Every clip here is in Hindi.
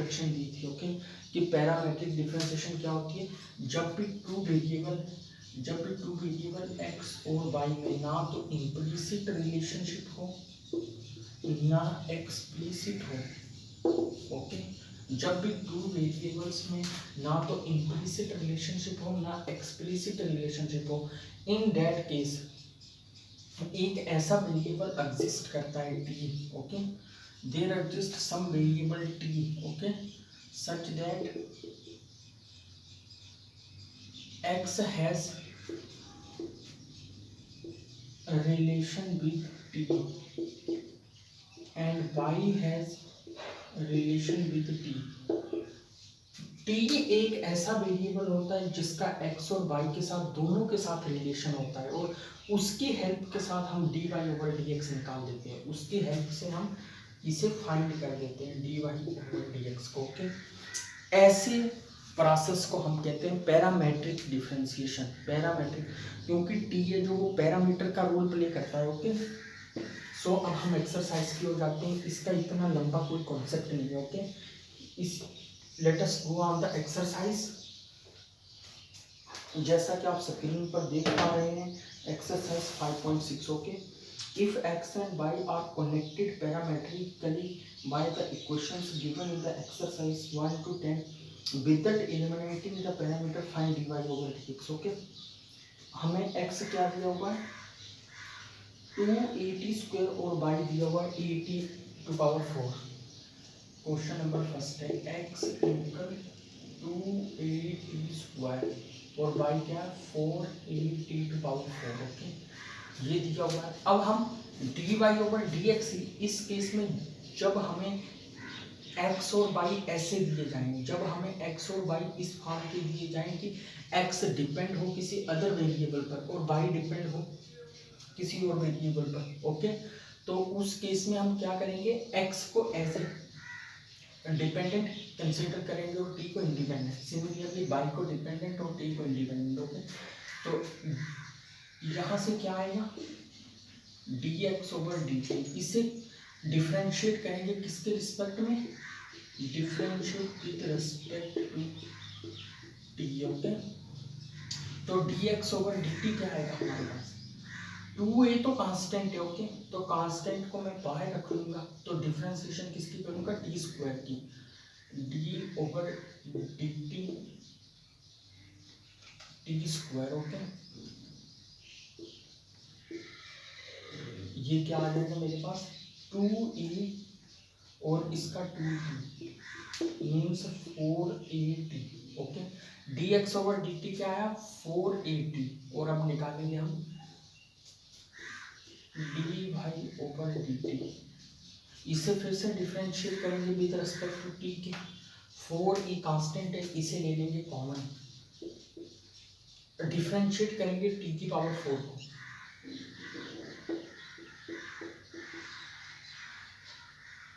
इंट्रोडक्शन दी थी, ओके, कि पैरामेट्रिक डिफरेंशिएशन क्या होती है, जब भी टू वेरिएबल एक्स और वाई में ना तो इम्प्लिसिट रिलेशनशिप हो ना एक्सप्लिसिट हो, ओके, जब भी टू वेरिएबल्स में ना तो इम्प्लिसिट रिलेशनशिप हो ना एक्सप्लिसिट रिलेशनशिप हो, इन दैट केस एक ऐसा वेरिएबल एग्जिस्ट करता है t, okay, there exist some variable t, okay, such that x has relation with t and y has relation with t. t एक ऐसा वेरिएबल होता है जिसका x और y के साथ दोनों के साथ रिलेशन होता है और उसकी हेल्प के साथ हम dy ओवर dx निकाल देते हैं, उसकी हेल्प से हम इसे फाइंड कर देते हैं dy ओवर dx को, ओके। ऐसे प्रोसेस को हम कहते हैं पैरामेट्रिक डिफरेंशिएशन, पैरामेट्रिक, क्योंकि टी है जो वो पैरामीटर का रोल प्ले करता है, ओके। सो अब हम एक्सरसाइज की ओर जाते हैं, इसका इतना लंबा कोई कॉन्सेप्ट नहीं है, ओके। इस let us go on the exercise. जैसा कि आप स्क्रीन पर देख पा रहे हैं, exercise 5.6, okay. If x and y are connected parametrically by the equations given in the exercise 1 to 10, without eliminating the parameter, find dy over dx, okay। हमें x क्या दिया हुआ है 2at स्क्वायर और y दिया हुआ है 80⁴। क्वेश्चन नंबर फर्स्ट है x इक्वल 2at स्क्वायर और y क्या है 480⁴, ओके, ये दिया हुआ है। अब हम dy ओवर dx, इस केस में जब हमें x और y ऐसे दिए जाएंगे, जब हमें x और y इस फॉर्म के दिए जाएंगे कि x डिपेंड हो किसी अदर वेरिएबल पर और y डिपेंड हो किसी और वेरिएबल पर, ओके, तो उस केस में हम क्या करेंगे, x को एज ए डिपेंडेंट कंसीडर करेंगे और t को इंडिपेंडेंट, सिमिलरली y को डिपेंडेंट और t को इंडिपेंडेंट, ओके। तो यहाँ से क्या आएगा dx ओवर dt, इसे डिफरेंशिएट करेंगे किसके रिस्पेक्ट में, differentiate with respect to t, okay. तो dx ओवर dt क्या आएगा हमारे पास, 2a तो कांस्टेंट है, ओके, तो कांस्टेंट को मैं बाहर रख लूंगा, तो डिफरेंशिएशन किसकी करूंगा t स्क्वायर की, d over dt t square, okay. ये क्या आ जाएगा मेरे पास 2a और इसका 2t means 4at, okay. dx over dt क्या आया 4at और अब निकालेंगे हम dy ओवर dt, इसे फिर से डिफरेंशिएट करेंगे विद रिस्पेक्ट टू t के, 4e कांस्टेंट है, इसे ले लेंगे कॉमन, डिफरेंशिएट करेंगे t की पावर 4 को,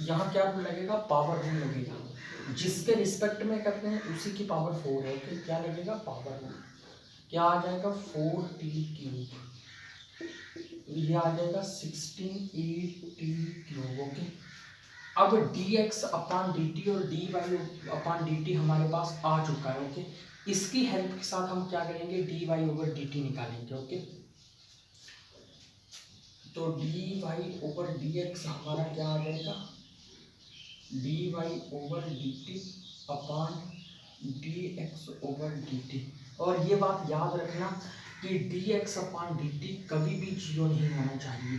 यहाँ क्या लगेगा पावर रूल लगेगा, जिसके रिस्पेक्ट में करते हैं उसी की पावर 4 है, ओके, क्या लगेगा पावर रूल, क्या आ जाएगा 4t क्यूब, ये आ जाएगा 16at क्यूब, ओके। अब dx अपॉन dt और dy अपॉन dt हमारे पास आ चुका है, ओके। इसकी हेल्प के साथ हम क्या करेंगे dy ओवर dt निकालेंगे, ओके। तो dy ओवर dx हमारा क्या आ जाएगा dy over dt upon dx over dt, और ये बात याद रखना कि dx अपॉन dt कभी भी जीरो नहीं होना चाहिए,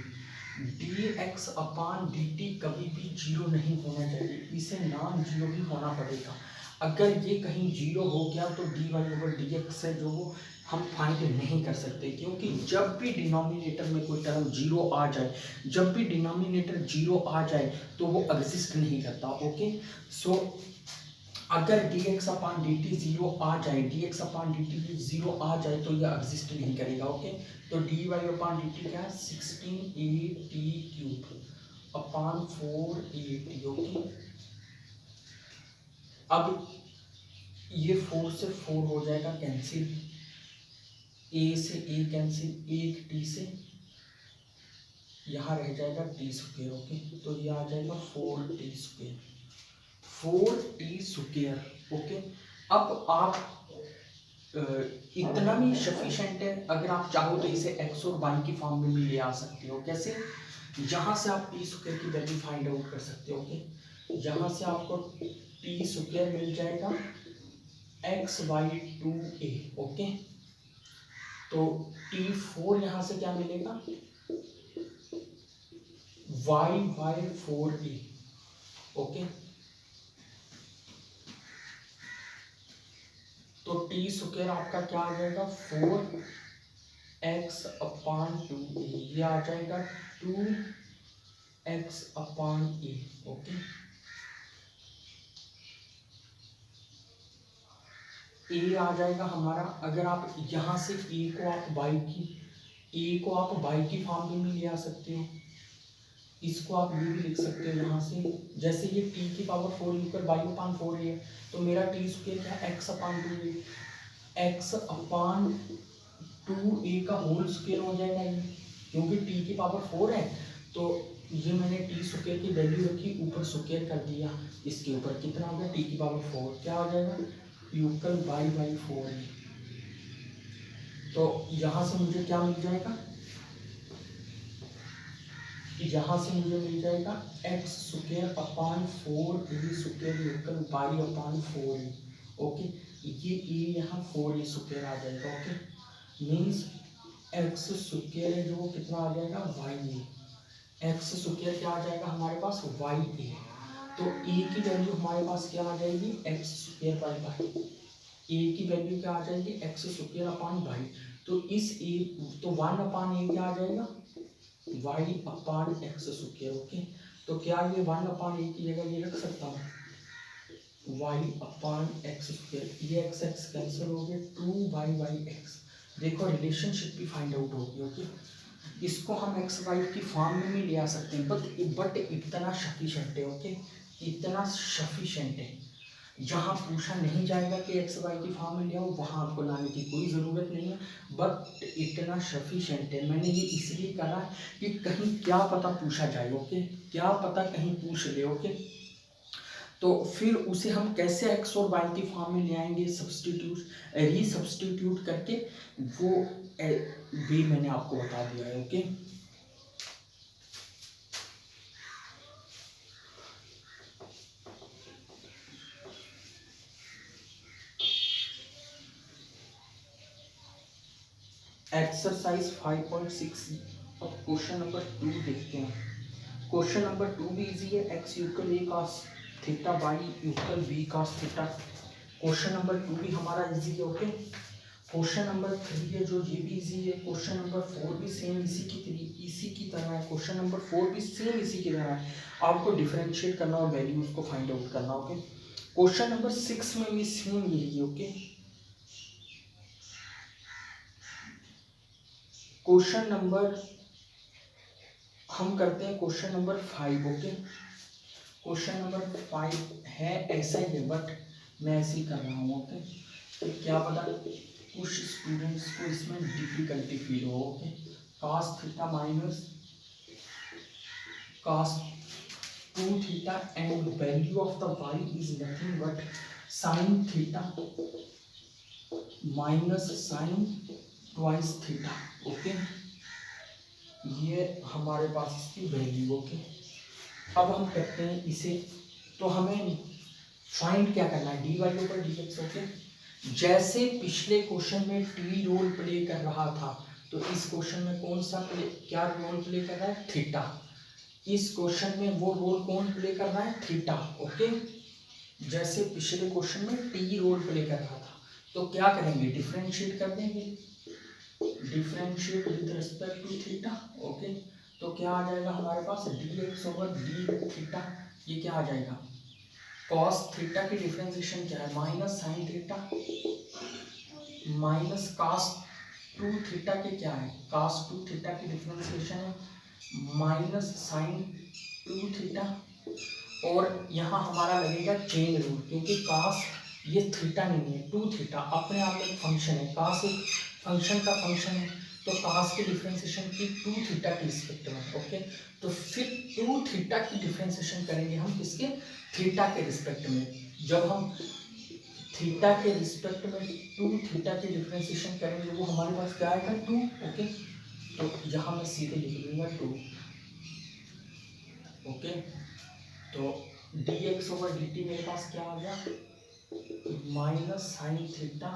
dx अपॉन dt कभी भी जीरो नहीं होना चाहिए, इसे नॉन जीरो ही होना पड़ेगा। अगर ये कहीं जीरो हो गया तो dy ओवर dx से जो वो हम फाइंड नहीं कर सकते, क्योंकि जब भी डिनोमिनेटर में कोई टर्म जीरो आ जाए, जब भी डिनोमिनेटर जीरो आ जाए तो वो एग्जिस्ट नहीं करता, ओके। सो अगर dx अपॉन dt जीरो आ जाए, dx अपॉन dt जीरो आ जाए तो ये एग्जिस्ट नहीं करेगा, ओके। तो dy अपॉन dt क्या है 16at cube upon 4at, okay. अब ये 4 से 4 हो जाएगा कैंसिल, a से a कैंसिल, एक t से यहाँ रह जाएगा t स्क्वायर, ओके। तो ये आ जाएगा 4t स्क्वायर, 4t²। ओके, अब आप इतना भी सफिशिएंट है। अगर आप चाहो तो इसे x और y की फॉर्म में भी ले आ सकते हो। कैसे? यहाँ से आप t² की वैल्यू फाइंड आउट कर सकते हो। ओके, यहाँ से आपको t² मिल जाएगा x/2a। ओके, तो t4 यहाँ से क्या मिलेगा y/4a। ओके, तो t² आपका क्या आ जाएगा 4x/2a, ये आ जाएगा 2x/a। ओके, a आ जाएगा हमारा। अगर आप यहाँ से a को आप y की फॉर्म में भी ले आ सकते हो। इसको आप ये भी लिख सकते हो यहाँ से, जैसे ये t⁴ यूकर y/4 है, तो मेरा t² क्या x/2a, x/2a का होल स्क्वायर हो जाएगा ये, क्योंकि t⁴ है। तो ये मैंने t² की वैल्यू रखी, ऊपर स्क्वायर कर दिया, इसके ऊपर कितना हो गया t⁴ क्या हो जाएगा यूकर y/4 है। तो यहाँ से मुझे क्या मिल जाएगा, यहाँ से मुझे मिल जाएगा x² upon 4a² यूकर y/4a। Okay, ये a यहाँ 4a² आ जाएगा। ओके, मीन्स x² है जो वो कितना आ जाएगा y। x² क्या आ जाएगा हमारे पास y। तो a की वैल्यू हमारे पास क्या आ जाएगी x² a की वैल्यू क्या आ जाएगी x² अपॉन y। तो इस a, तो 1/a क्या आ जाएगा y/x²। ओके, तो क्या ये 1/a की जगह ये रख सकता हूँ y/x²। ये x कैंसिल हो गए 2y/x। देखो रिलेशनशिप भी फाइंड आउट होगी। ओके, इसको हम x/y की फॉर्म में भी ले आ सकते हैं, बट इतना सफिशिएंट है। ओके, इतना सफिशिएंट है। जहाँ पूछा नहीं जाएगा कि x/y की फॉर्म में ले आओ, वहाँ आपको लाने की कोई ज़रूरत नहीं है, बट इतना सफिशिएंट है। मैंने ये इसलिए कहा कि कहीं क्या पता पूछा जाए। ओके, क्या पता कहीं पूछ ले। ओके, तो फिर उसे हम कैसे x और y की फॉर्म में ले आएंगे, रीसब्स्टिट्यूट करके, वो वे मैंने आपको बता दिया है। ओके, एक्सरसाइज 5.6 क्वेश्चन नंबर 2 देखते हैं। क्वेश्चन नंबर 2 भी इजी है। x = a cos theta, y = b cos theta. Question number 2 भी हमारा इजी है। ओके, क्वेश्चन नंबर 3 है जो ये भी इजी है। क्वेश्चन नंबर 4 भी सेम इसी की तरह है। क्वेश्चन नंबर 4 भी सेम इसी की तरह है। आपको डिफरेंशिएट करना और वैल्यूज को फाइंड आउट करना। ओके, क्वेश्चन नंबर 6 में भी सेम यही है। ओके, क्वेश्चन नंबर हम करते हैं question number 5। Okay, question number 5 है ऐसा ही है, बट मैं ऐसे ही कर रहा हूँ। ओके, तो क्या पता कुछ स्टूडेंट्स को इसमें डिफिकल्टी फील हो। Okay, cos theta minus cos 2 theta and value of the y is nothing but sin theta minus sin twice theta. Okay, ये हमारे पास इसकी वैल्यू। ओके, अब हम करते हैं इसे। तो हमें फाइंड क्या करना है, dy ऊपर dx। ओके, जैसे पिछले क्वेश्चन में t रोल प्ले कर रहा था, तो इस क्वेश्चन में कौन सा क्या रोल प्ले कर रहा है थीटा। इस क्वेश्चन में वो रोल कौन प्ले कर रहा है थीटा। ओके, जैसे पिछले क्वेश्चन में t रोल प्ले कर रहा था, तो क्या करेंगे डिफरेंशिएट कर देंगे, differentiate with respect to theta. Okay, तो क्या आ जाएगा हमारे पास dx/d थीटा। ये क्या आ जाएगा cos थीटा की डिफरेंशिएशन क्या है minus sin theta minus cos 2 theta के क्या है cos 2 थीटा की डिफरेंशिएशन है माइनस sin 2 थीटा। और यहाँ हमारा लगेगा चेन रूल, क्योंकि cos ये थीटा नहीं है 2 थीटा अपने आप में फंक्शन है, cos एक फंक्शन का फंक्शन है, तो cos की डिफरेंशिएशन की 2 थीटा के रिस्पेक्ट में, ओके। तो फिर 2 थीटा की डिफरेंशिएशन करेंगे हम किसके, थीटा के रिस्पेक्ट में। जब हम थीटा के रिस्पेक्ट में 2 थीटा की डिफरेंशिएशन करेंगे वो हमारे पास क्या आएगा 2, ओके। तो यहाँ मैं सीधे लिख लूंगा 2, ओके। तो dx ओवर dt मेरे पास क्या आ गया, minus sine theta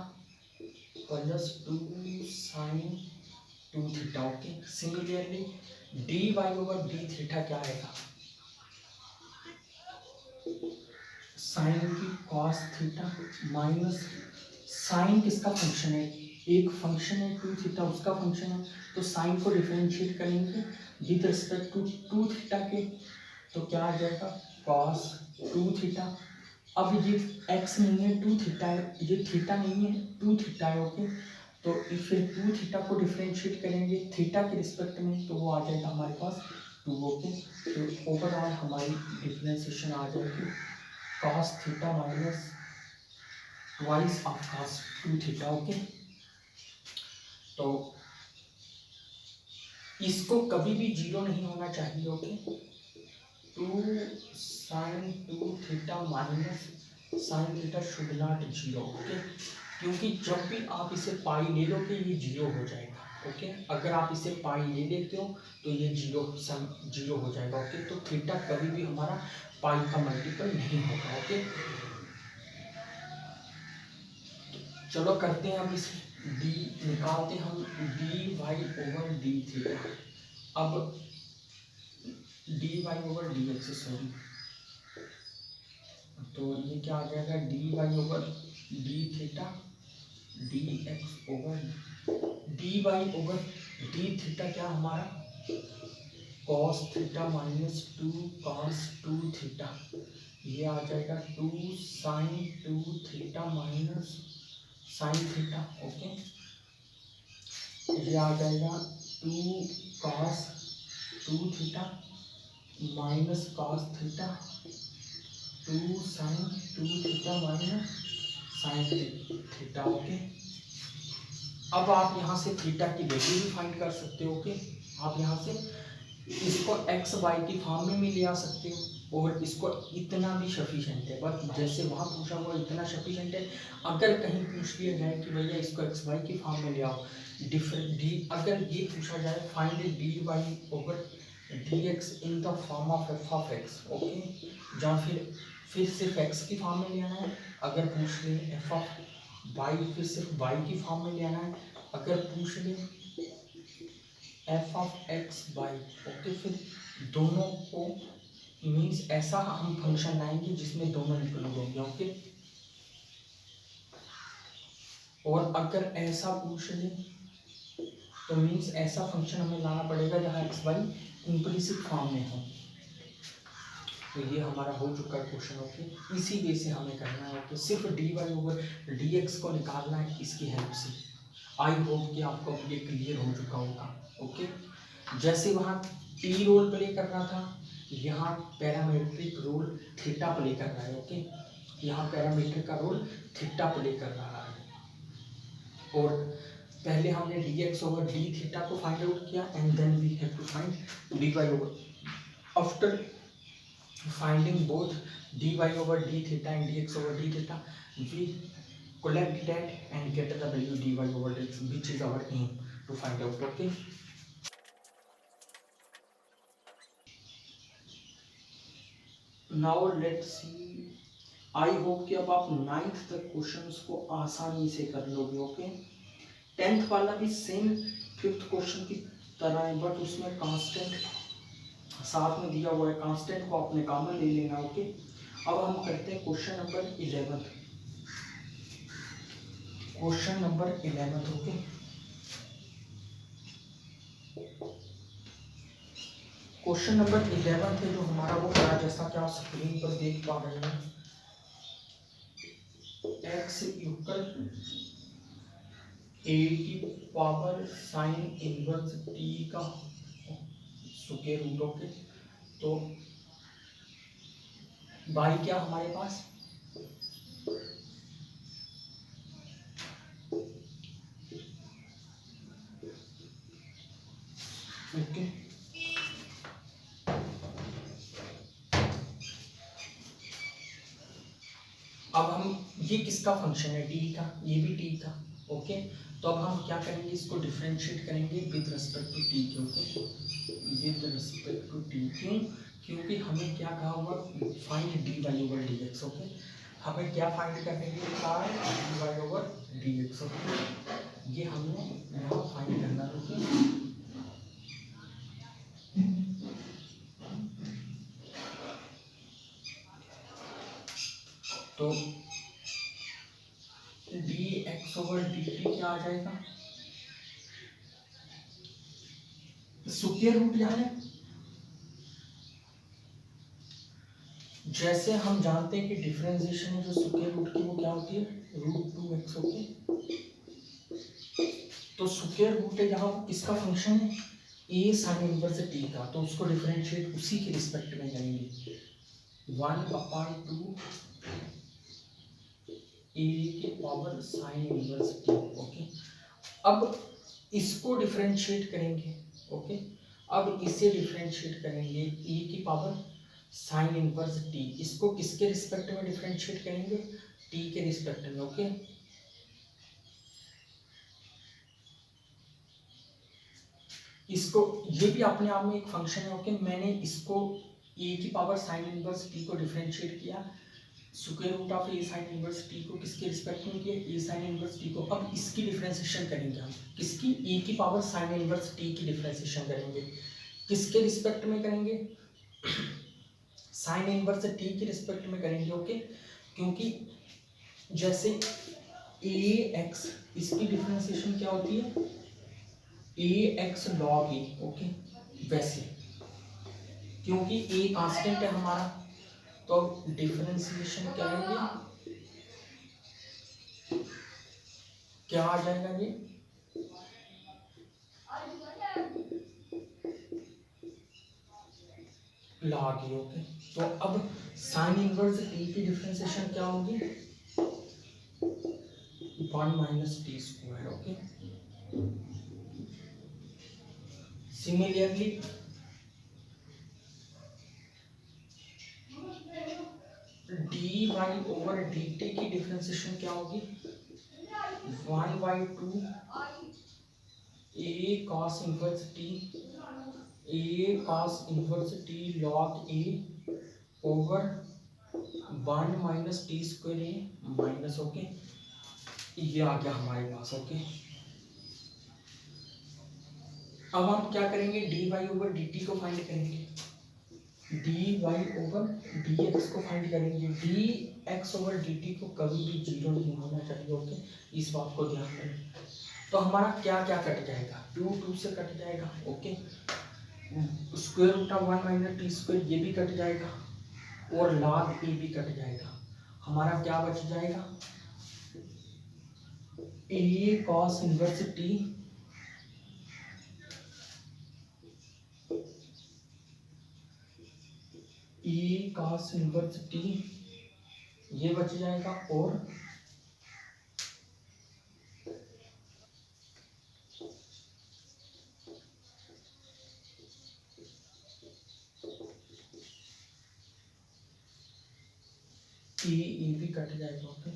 plus 2 sine 2 theta, okay. Similarly dy over d theta क्या आएगा, साइन की cos थीटा माइनस साइन किसका फंक्शन है, एक फंक्शन है 2 थीटा उसका फंक्शन है, तो साइन को डिफरेंशिएट करेंगे विद रिस्पेक्ट टू 2 थीटा के, तो क्या आ जाएगा cos 2 थीटा। अब ये x नहीं है 2 थीटा है, ये थीटा नहीं है 2 थीटा है, ओके। तो फिर 2 थीटा को डिफरेंशिएट करेंगे थीटा के रिस्पेक्ट में, तो वो आ जाएगा हमारे पास 2, ओके। तो ओवरऑल हमारी डिफरेंशिएशन आ जाएगी cos theta minus twice of cos 2 theta, okay. तो इसको कभी भी जीरो नहीं होना चाहिए, okay. 2 sine 2 theta minus sine theta should not zero, okay. क्योंकि जब भी आप इसे पाई ले लोगे ये जीरो हो जाएगा, ओके। अगर आप इसे पाई ले लेते हो तो ये जीरो हो जाएगा, ओके। तो थीटा कभी भी हमारा पाई का मल्टीपल नहीं होगा, ओके। चलो करते हैं अब इस डी निकालते हैं हम D Y over D theta. अब D Y over D X, sorry, तो ये क्या आ जाएगा D Y over D theta D X over D Y over D theta क्या हमारा cos theta minus 2 cos 2 theta, ये आ जाएगा 2 sine 2 theta minus sine theta, okay. ये आ जाएगा 2 cos 2 theta minus cos theta 2 sine 2 theta minus sine theta, okay. अब आप यहाँ से थीटा की वैल्यू भी फाइंड कर सकते हो, ओके। आप यहाँ से इसको एक्स वाई की फॉर्म में भी ले आ सकते हो और इसको इतना भी सफिशेंट है, बट जैसे वहाँ पूछा हुआ इतना सफिशेंट है। अगर कहीं पूछ लिया जाए कि भैया इसको एक्स वाई की फॉर्म में ले आओ, डिफरेंट डी अगर ये पूछा जाए find D Y over D X in the form of F of X, okay. जहाँ फिर सिर्फ एक्स की फॉर्म में ले आना है। अगर पूछ ले एफ ऑफ वाई फिर सिर्फ वाई की फॉर्म में ले आना है। अगर पूछ ले F of X Y, okay, फिर दोनों को मीन्स ऐसा हम फंक्शन लाएंगे जिसमें दोनों इंक्लूड होंगे, ओके। और अगर ऐसा पूछ ले तो मीन्स ऐसा फंक्शन हमें लाना पड़ेगा जहाँ एक्स वाई इम्प्लिसिट फॉर्म में हो। तो ये हमारा हो चुका है क्वेश्चन, ओके। इसी वे से हमें करना है, ओके। सिर्फ D Y over D X को निकालना है इसकी हेल्प से। आई होप कि आपको ये क्लियर हो चुका होगा, ओके। जैसे वहाँ टी रोल प्ले कर रहा था, यहाँ पैरामीट्रिक रोल थीटा प्ले कर रहा है, ओके। यहाँ पैरामीट्रिक का रोल थीटा प्ले कर रहा है। और पहले हमने D X over D theta को फाइंड आउट किया and then we have to find D Y over. After finding both dy over d theta and dx over d theta, we collect that and get the value dy over dx, which is our aim to find out, okay. Now let's see, I hope कि अब आप 9th तक क्वेश्चंस को आसानी से कर लोगे, ओके। 10th वाला भी सेम 5th क्वेश्चन की तरह है, बट उसमें कांस्टेंट साथ में दिया हुआ है, कांस्टेंट को आपने कॉमन ले लेना, ओके। अब हम करते हैं question number 11, question number 11, okay. Question number 11 थे जो हमारा वो था, जैसा कि आप स्क्रीन पर देख पा रहे हैं, x इक्वल a की पावर साइन इनवर्स t का स्क्वायर रूट, ओके। तो y क्या हमारे पास ओके। अब हम, ये किसका फंक्शन है, टी का, ये भी टी का, ओके। तो अब हम क्या करेंगे, इसको डिफरेंशिएट करेंगे विद रिस्पेक्ट टू टी के, okay, with respect to T. क्यों? क्योंकि हमें क्या कहा हुआ, find D Y over D X, okay. हमें क्या फाइंड करने के लिए कहा है, D Y over D X, okay. ये हमने यहाँ फाइंड करना है, ओके। तो D X over D T क्या आ जाएगा, सुपर रूट यहाँ है। जैसे हम जानते हैं कि डिफरेंशिएशन है जो सुपर रूट की, वो क्या होती है, √2x, ओके। तो सुपर रूट है यहाँ किसका फंक्शन है, ए साइन इनवर्स टी का, तो उसको डिफरेंशिएट उसी के रिस्पेक्ट में करेंगे, 1/2 ए के power sine inverse T, okay. अब इसको डिफरेंशिएट करेंगे, ओके। अब इसे डिफरेंशिएट करेंगे ए की पावर साइन इनवर्स टी, इसको किसके रिस्पेक्ट में डिफरेंशिएट करेंगे, टी के रिस्पेक्ट में, ओके। इसको, ये भी अपने आप में एक फंक्शन है, ओके। मैंने इसको ए की पावर साइन इनवर्स टी को डिफरेंशिएट किया, square root of A sine inverse T को किसके रिस्पेक्ट में किया, ए साइन इनवर्स टी को। अब इसकी डिफरेंशिएशन करेंगे हम, किसकी, ए की पावर साइन इनवर्स टी की डिफरेंशिएशन करेंगे, किसके रिस्पेक्ट में करेंगे, साइन इनवर्स टी के रिस्पेक्ट में करेंगे, ओके। क्योंकि जैसे ए एक्स, इसकी डिफरेंशिएशन क्या होती है, ए एक्स लॉग ए, ओके। वैसे क्योंकि ए कांस्टेंट है हमारा, तो डिफरेंशिएशन करेंगे, क्या आ जाएगा ये, लॉग ए, ओके। तो अब साइन इनवर्स टी की डिफरेंशिएशन क्या होगी, 1 - t², okay. Similarly D Y over D T की डिफरेंशिएशन क्या होगी, 1/2 A cos inverse T, A cos inverse T log A over 1 - t² A minus, okay. ये आ गया हमारे पास, ओके। अब हम क्या करेंगे, D Y over D T को फाइंड करेंगे, D Y over D X को फाइंड करेंगे। D X over D T को कभी भी 0 नहीं होना चाहिए, ओके। इस बात को ध्यान रखें। तो हमारा क्या क्या कट जाएगा, 2 से कट जाएगा, okay. Square root of 1 - t² ये भी कट जाएगा, और लॉग ए भी कट जाएगा। हमारा क्या बच जाएगा, A cos inverse T A cos inverse T ये बच जाएगा, और ए भी कट जाएगा, ओके।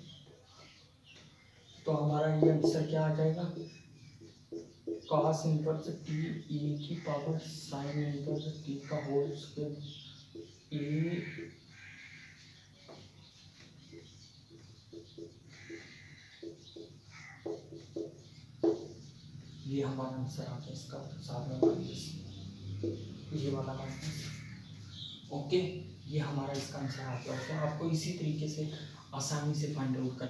तो हमारा ये आंसर क्या आ जाएगा, कॉस इनवर्स टी ए की पावर साइन इनवर्स टी का होल स्क्वायर ए, ये हमारा आंसर आ गया इसका, साथ में माइनस ये वाला माइनस, ओके। ये हमारा इसका आंसर आ गया, ओके। आपको इसी तरीके से आसानी से फाइंड आउट कर